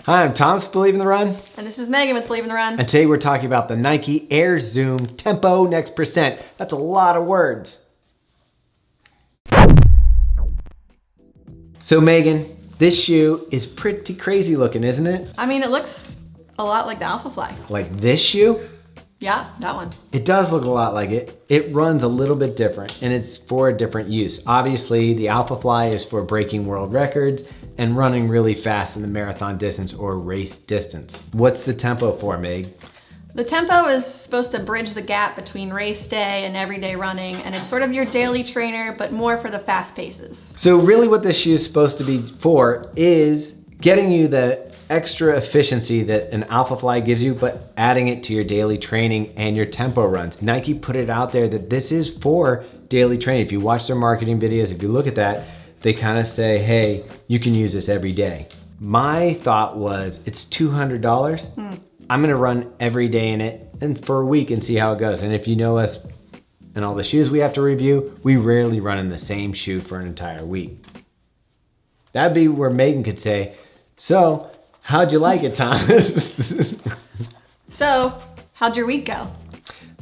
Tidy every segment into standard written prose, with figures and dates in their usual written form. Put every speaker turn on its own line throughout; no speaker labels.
Hi, I'm Thomas with Believe in the Run.
And this is Megan with Believe in the Run.
And today we're talking about the Nike Air Zoom Tempo Next Percent. That's a lot of words. So Megan, this shoe is pretty crazy looking, isn't it?
I mean, it looks a lot like the Alpha Fly.
Like this shoe?
Yeah, that one.
It does look a lot like it. It runs a little bit different and it's for a different use. Obviously, the Alpha Fly is for breaking world records and running really fast in the marathon distance or race distance. What's the Tempo for, Meg?
The Tempo is supposed to bridge the gap between race day and everyday running, and it's sort of your daily trainer, but more for the fast paces.
So really what this shoe is supposed to be for is getting you the extra efficiency that an Alpha Fly gives you, but adding it to your daily training and your tempo runs. Nike put it out there that this is for daily training. If you watch their marketing videos, if you look at that, they kind of say, hey, you can use this every day. My thought was, it's $200. I'm gonna run every day in it and for a week and see how it goes. And if you know us and all the shoes we have to review, we rarely run in the same shoe for an entire week. That'd be where Megan could say, so, how'd you like it, Thomas?
So, how'd your week go?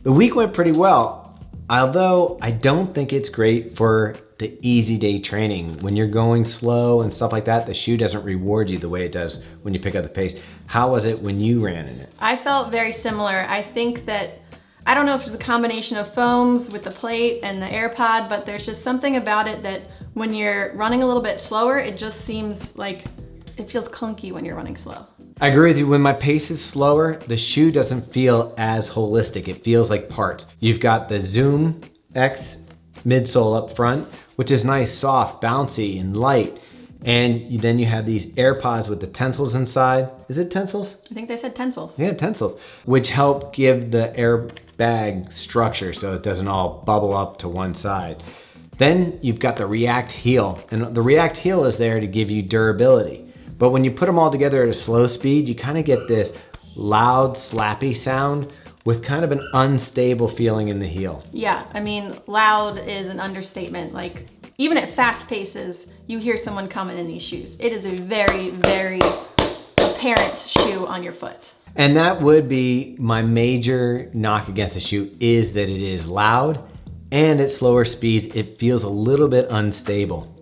The week went pretty well, although I don't think it's great for the easy day training. When you're going slow and stuff like that, the shoe doesn't reward you the way it does when you pick up the pace. How was it when you ran in it?
I felt very similar. I think that, I don't know if it's a combination of foams with the plate and the AirPod, but there's just something about it that when you're running a little bit slower, it just seems like it feels clunky when you're running slow.
I agree with you. When my pace is slower, the shoe doesn't feel as holistic. It feels like parts. You've got the ZoomX midsole up front, which is nice, soft, bouncy, and light. And then you have these AirPods with the tensils inside. Is it tensils?
I think they said tensils.
Yeah, tensils, which help give the airbag structure so it doesn't all bubble up to one side. Then you've got the React heel, and the React heel is there to give you durability. But when you put them all together at a slow speed, you kind of get this loud, slappy sound with kind of an unstable feeling in the heel.
Yeah, I mean, loud is an understatement. Like, even at fast paces, you hear someone coming in these shoes. It is a very, very apparent shoe on your foot.
And that would be my major knock against the shoe, is that it is loud and at slower speeds, it feels a little bit unstable.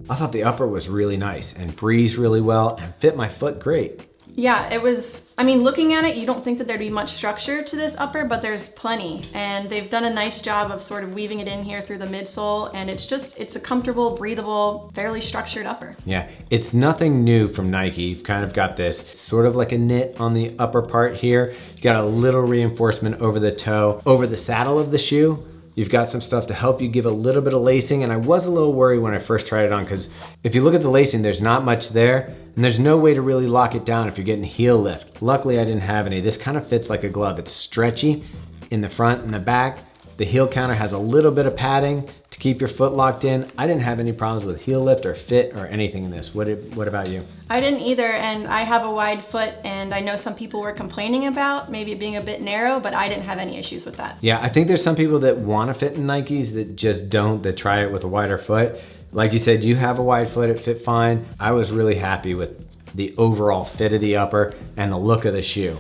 I thought the upper was really nice and breathed really well and fit my foot great.
Yeah, it was, I mean, looking at it, you don't think that there'd be much structure to this upper, but there's plenty. And they've done a nice job of sort of weaving it in here through the midsole. And it's a comfortable, breathable, fairly structured upper.
Yeah, it's nothing new from Nike. You've kind of got this sort of like a knit on the upper part here. You got a little reinforcement over the toe. Over the saddle of the shoe, you've got some stuff to help you give a little bit of lacing. And I was a little worried when I first tried it on, because if you look at the lacing, there's not much there. And there's no way to really lock it down if you're getting heel lift. Luckily, I didn't have any. This kind of fits like a glove. It's stretchy in the front and the back. The heel counter has a little bit of padding to keep your foot locked in. I didn't have any problems with heel lift or fit or anything in this. What about you?
I didn't either, and I have a wide foot, and I know some people were complaining about maybe it being a bit narrow, but I didn't have any issues with that.
Yeah, I think there's some people that want to fit in Nikes that just don't, that try it with a wider foot. Like you said, you have a wide foot, it fit fine. I was really happy with the overall fit of the upper and the look of the shoe.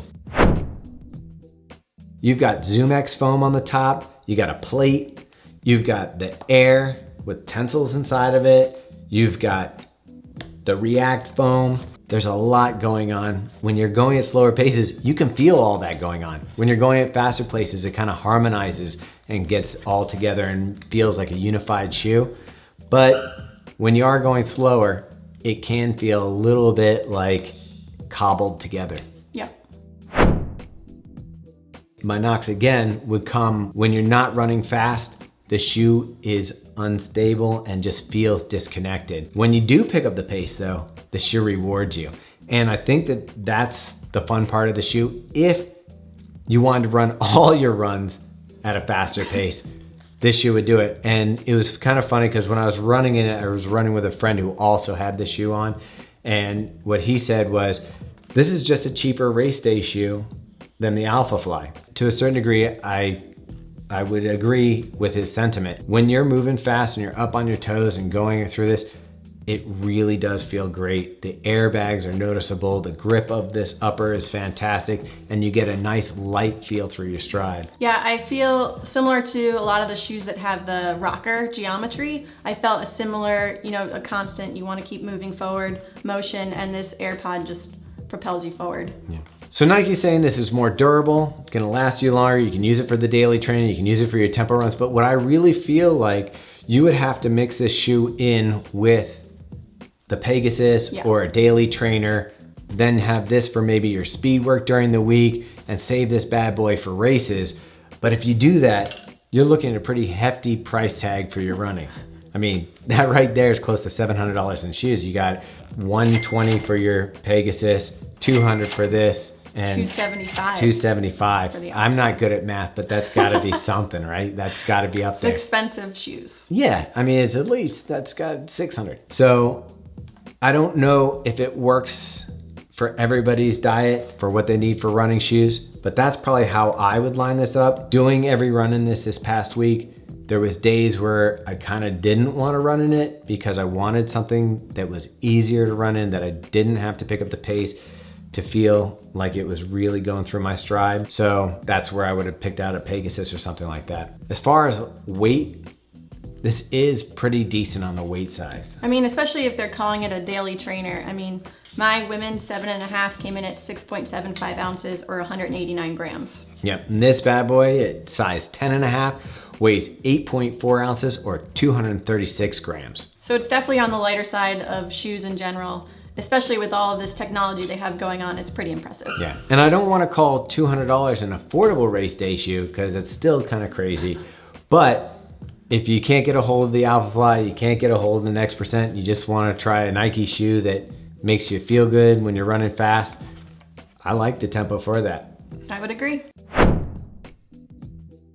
You've got ZoomX foam on the top, you got a plate, you've got the Air with tensils inside of it, you've got the React foam. There's a lot going on. When you're going at slower paces, you can feel all that going on. When you're going at faster places, it kind of harmonizes and gets all together and feels like a unified shoe. But when you are going slower, it can feel a little bit like cobbled together.
Yeah.
My knocks again would come when you're not running fast, the shoe is unstable and just feels disconnected. When you do pick up the pace though, the shoe rewards you. And I think that that's the fun part of the shoe. If you wanted to run all your runs at a faster pace, this shoe would do it. And it was kind of funny because when I was running in it, I was running with a friend who also had the shoe on. And what he said was, this is just a cheaper race day shoe than the Alpha Fly. To a certain degree, I would agree with his sentiment. When you're moving fast and you're up on your toes and going through this, It really does feel great. The airbags are noticeable. The grip of this upper is fantastic, and you get a nice light feel through your stride.
Yeah, I feel similar to a lot of the shoes that have the rocker geometry. I felt a similar, a constant, you want to keep moving forward motion, and this AirPod just propels you forward.
Yeah. So Nike's saying this is more durable, it's gonna last you longer, you can use it for the daily training, you can use it for your tempo runs, but what I really feel like you would have to mix this shoe in with the Pegasus or a daily trainer, then have this for maybe your speed work during the week and save this bad boy for races. But if you do that, you're looking at a pretty hefty price tag for your running. I mean, that right there is close to $700 in shoes. You got $120 for your Pegasus, $200 for this, and $275. I'm not good at math, but that's gotta be something, right? That's gotta be up there.
It's expensive shoes.
Yeah, I mean, it's at least, that's got $600. So I don't know if it works for everybody's diet, for what they need for running shoes, but that's probably how I would line this up. Doing every run in this past week, there was days where I kind of didn't want to run in it because I wanted something that was easier to run in, that I didn't have to pick up the pace to feel like it was really going through my stride. So that's where I would have picked out a Pegasus or something like that. As far as weight, this is pretty decent on the weight size.
I mean, especially if they're calling it a daily trainer. I mean, my women's 7.5 came in at 6.75 ounces or 189 grams.
Yep, and this bad boy at size 10.5 weighs 8.4 ounces or 236 grams.
So it's definitely on the lighter side of shoes in general, especially with all of this technology they have going on. It's pretty impressive.
Yeah, and I don't want to call $200 an affordable race day shoe because it's still kind of crazy, but if you can't get a hold of the Alphafly, you can't get a hold of the Next Percent, you just want to try a Nike shoe that makes you feel good when you're running fast, I like the Tempo for that.
I would agree.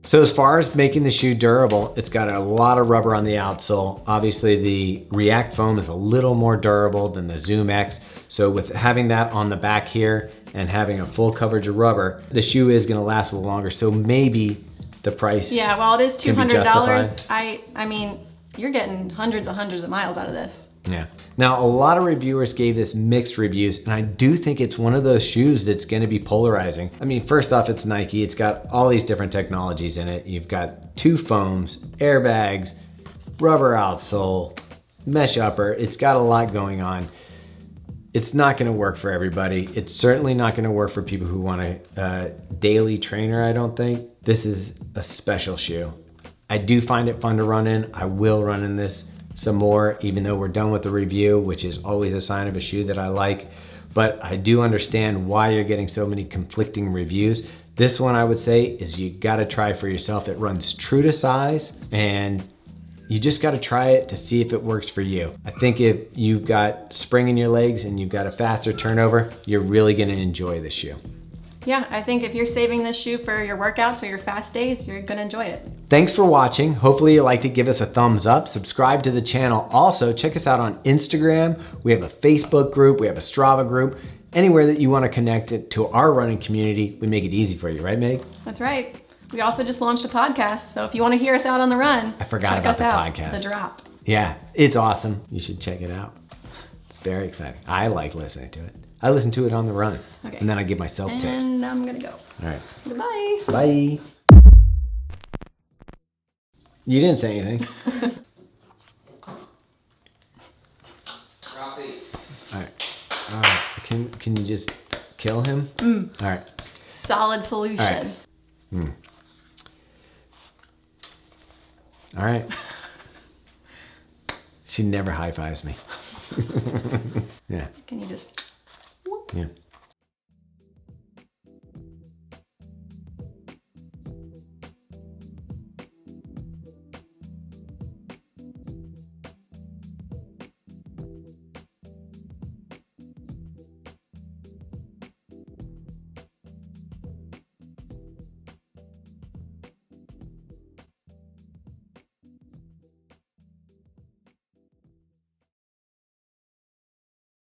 So as far as making the shoe durable, it's got a lot of rubber on the outsole. Obviously the React foam is a little more durable than the ZoomX. So with having that on the back here and having a full coverage of rubber, the shoe is gonna last a little longer. So maybe the price,
yeah, well, it is $200. I mean, you're getting hundreds of miles out of this.
Yeah. Now, a lot of reviewers gave this mixed reviews, and I do think it's one of those shoes that's going to be polarizing. I mean, first off, it's Nike. It's got all these different technologies in it. You've got 2 foams, airbags, rubber outsole, mesh upper. It's got a lot going on. It's not going to work for everybody. It's certainly not going to work for people who want a daily trainer, I don't think. This is a special shoe. I do find it fun to run in. I will run in this some more, even though we're done with the review, which is always a sign of a shoe that I like. But I do understand why you're getting so many conflicting reviews. This one, I would say, is you gotta try for yourself. It runs true to size, and you just gotta try it to see if it works for you. I think if you've got spring in your legs and you've got a faster turnover, you're really gonna enjoy this shoe.
Yeah, I think if you're saving this shoe for your workouts or your fast days, you're gonna enjoy it.
Thanks for watching. Hopefully you liked it. Give us a thumbs up, subscribe to the channel. Also, check us out on Instagram. We have a Facebook group, we have a Strava group. Anywhere that you wanna connect it to our running community, we make it easy for you, right, Meg?
That's right. We also just launched a podcast, so if you wanna hear us out on the run,
I forgot
check
about
us
the
out.
podcast.
The Drop.
Yeah, it's awesome. You should check it out. It's very exciting. I like listening to it. I listen to it on the run.
Okay.
And then I give myself tips.
And I'm gonna go.
All right.
Goodbye.
Bye. You didn't say anything. All right. Can you just kill him? All right.
Solid solution.
All right. All right. She never high fives me. Yeah.
Can you just...
Yeah.